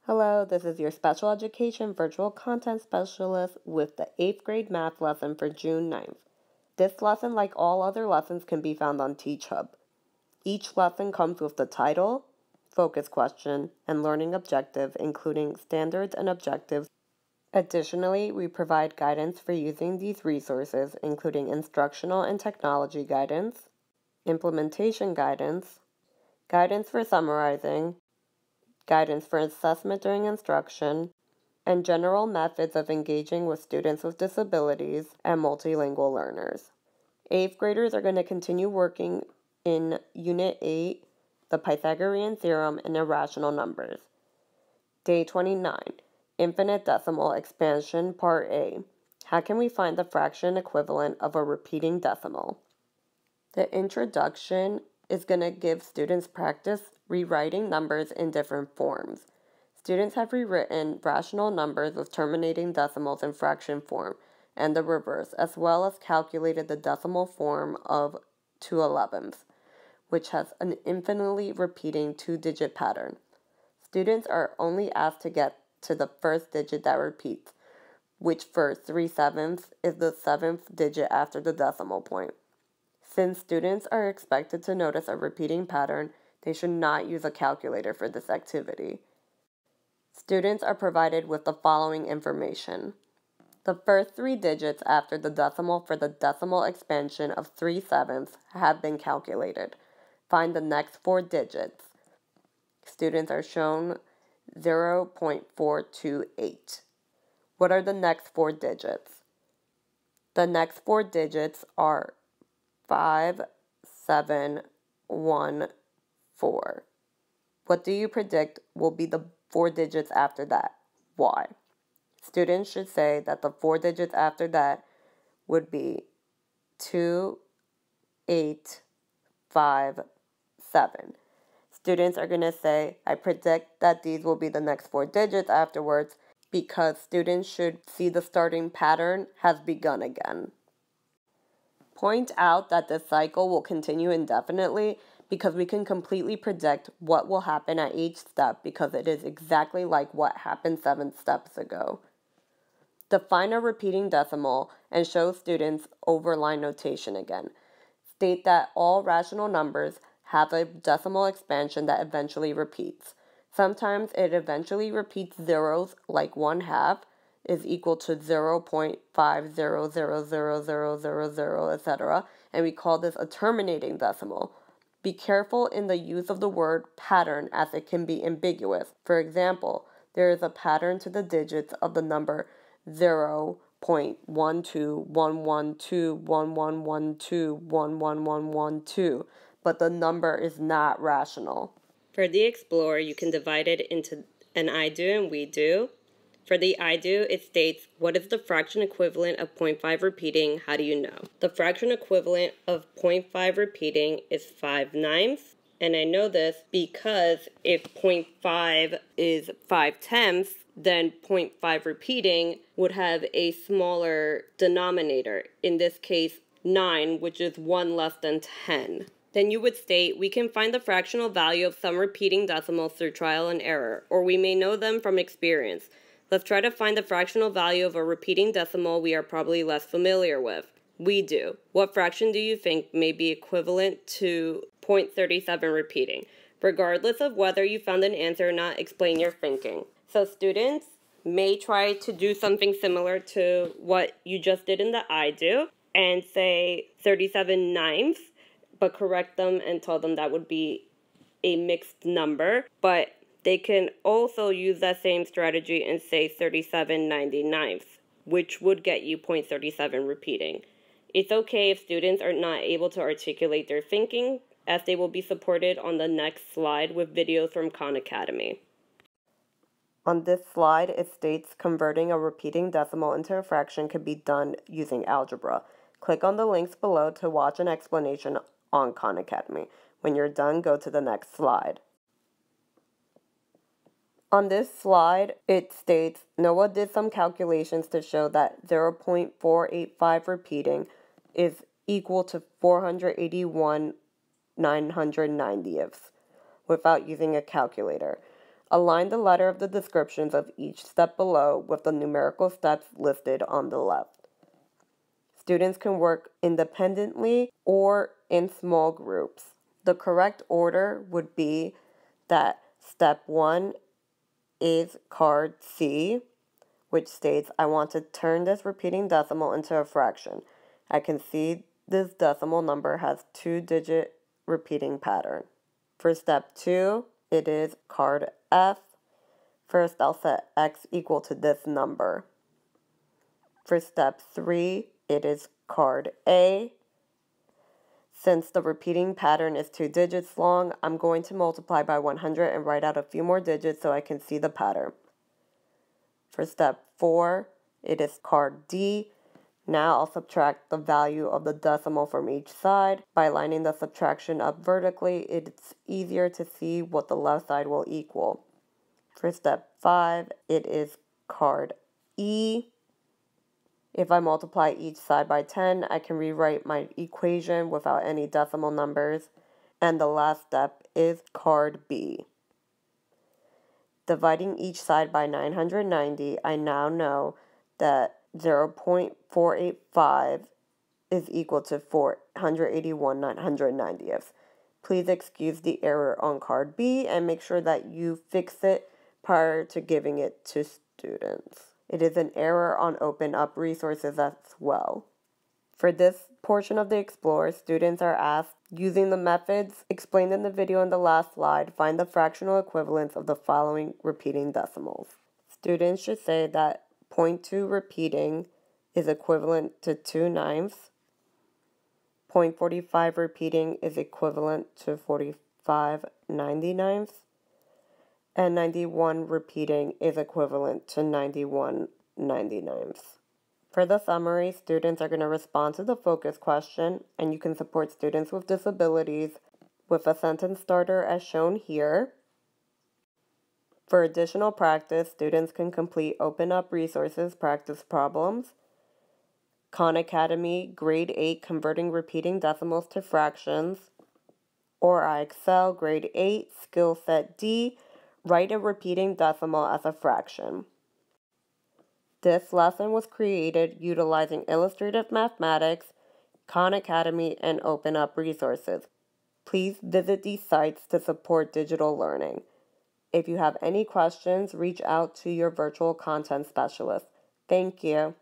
Hello, this is your special education virtual content specialist with the 8th grade math lesson for June 9th. This lesson, like all other lessons, can be found on TeachHub. Each lesson comes with the title, focus question, and learning objective, including standards and objectives. Additionally, we provide guidance for using these resources, including instructional and technology guidance, implementation guidance, guidance for summarizing, guidance for assessment during instruction, and general methods of engaging with students with disabilities and multilingual learners. 8th graders are going to continue working in Unit 8, the Pythagorean Theorem and Irrational Numbers. Day 29, Infinite Decimal Expansion, Part A. How can we find the fraction equivalent of a repeating decimal? The introduction is going to give students practice rewriting numbers in different forms. Students have rewritten rational numbers with terminating decimals in fraction form and the reverse, as well as calculated the decimal form of 2/11ths, which has an infinitely repeating two-digit pattern. Students are only asked to get to the first digit that repeats, which for 3/7 is the 7th digit after the decimal point. Since students are expected to notice a repeating pattern, they should not use a calculator for this activity. Students are provided with the following information. The first 3 digits after the decimal for the decimal expansion of 3/7 have been calculated. Find the next 4 digits. Students are shown 0.428. What are the next 4 digits? The next 4 digits are 5714. What do you predict will be the 4 digits after that? Why? Students should say that the 4 digits after that would be 2857. Students are going to say, I predict that these will be the next 4 digits afterwards, because students should see the starting pattern has begun again. Point out that this cycle will continue indefinitely because we can completely predict what will happen at each step because it is exactly like what happened 7 steps ago. Define a repeating decimal and show students overline notation again. State that all rational numbers have a decimal expansion that eventually repeats. Sometimes it eventually repeats zeros, like 1/2 is equal to 0.50000000, etc., and we call this a terminating decimal. Be careful in the use of the word pattern as it can be ambiguous. For example, there is a pattern to the digits of the number 0.1211211112111112, but the number is not rational. For the Explorer, you can divide it into an I do and we do. For the I do, it states, what is the fraction equivalent of 0.5 repeating? How do you know? The fraction equivalent of 0.5 repeating is 5/9. And I know this because if 0.5 is 5/10, then 0.5 repeating would have a smaller denominator, in this case 9, which is 1 less than 10. Then you would state, we can find the fractional value of some repeating decimals through trial and error, or we may know them from experience. Let's try to find the fractional value of a repeating decimal we are probably less familiar with. We do. What fraction do you think may be equivalent to 0.37 repeating? Regardless of whether you found an answer or not, explain your thinking. So students may try to do something similar to what you just did in the I do and say 37/9, but correct them and tell them that would be a mixed number, but they can also use that same strategy and say 37/99, which would get you 0.37 repeating. It's okay if students are not able to articulate their thinking, as they will be supported on the next slide with videos from Khan Academy. On this slide, it states converting a repeating decimal into a fraction can be done using algebra. Click on the links below to watch an explanation on Khan Academy. When you're done, go to the next slide. On this slide, it states, Noah did some calculations to show that 0.485 repeating is equal to 481/990ths without using a calculator. Align the letter of the descriptions of each step below with the numerical steps listed on the left. Students can work independently or in small groups. The correct order would be that step 1 is card C, which states, I want to turn this repeating decimal into a fraction. I can see this decimal number has 2-digit repeating pattern. For step 2, it is card F. First, I'll set x equal to this number. For step 3, it is card A. Since the repeating pattern is 2 digits long, I'm going to multiply by 100 and write out a few more digits so I can see the pattern. For step 4, it is card D. Now I'll subtract the value of the decimal from each side. By lining the subtraction up vertically, it's easier to see what the left side will equal. For step 5, it is card E. If I multiply each side by 10, I can rewrite my equation without any decimal numbers. And the last step is card B. Dividing each side by 990, I now know that 0.485 is equal to 481 990ths. Please excuse the error on card B and make sure that you fix it prior to giving it to students. It is an error on Open Up resources as well. For this portion of the Explore, students are asked, using the methods explained in the video in the last slide, find the fractional equivalents of the following repeating decimals. Students should say that 0.2 repeating is equivalent to 2/9. 0.45 repeating is equivalent to 45/99. And 91 repeating is equivalent to 91/99. For the summary, students are going to respond to the focus question, and you can support students with disabilities with a sentence starter as shown here. For additional practice, students can complete Open Up Resources practice problems, Khan Academy Grade 8 Converting Repeating Decimals to Fractions, or iExcel Grade 8 Skill Set D, Write a repeating decimal as a fraction. This lesson was created utilizing illustrative mathematics, Khan Academy, and Open Up resources. Please visit these sites to support digital learning. If you have any questions, reach out to your virtual content specialist. Thank you.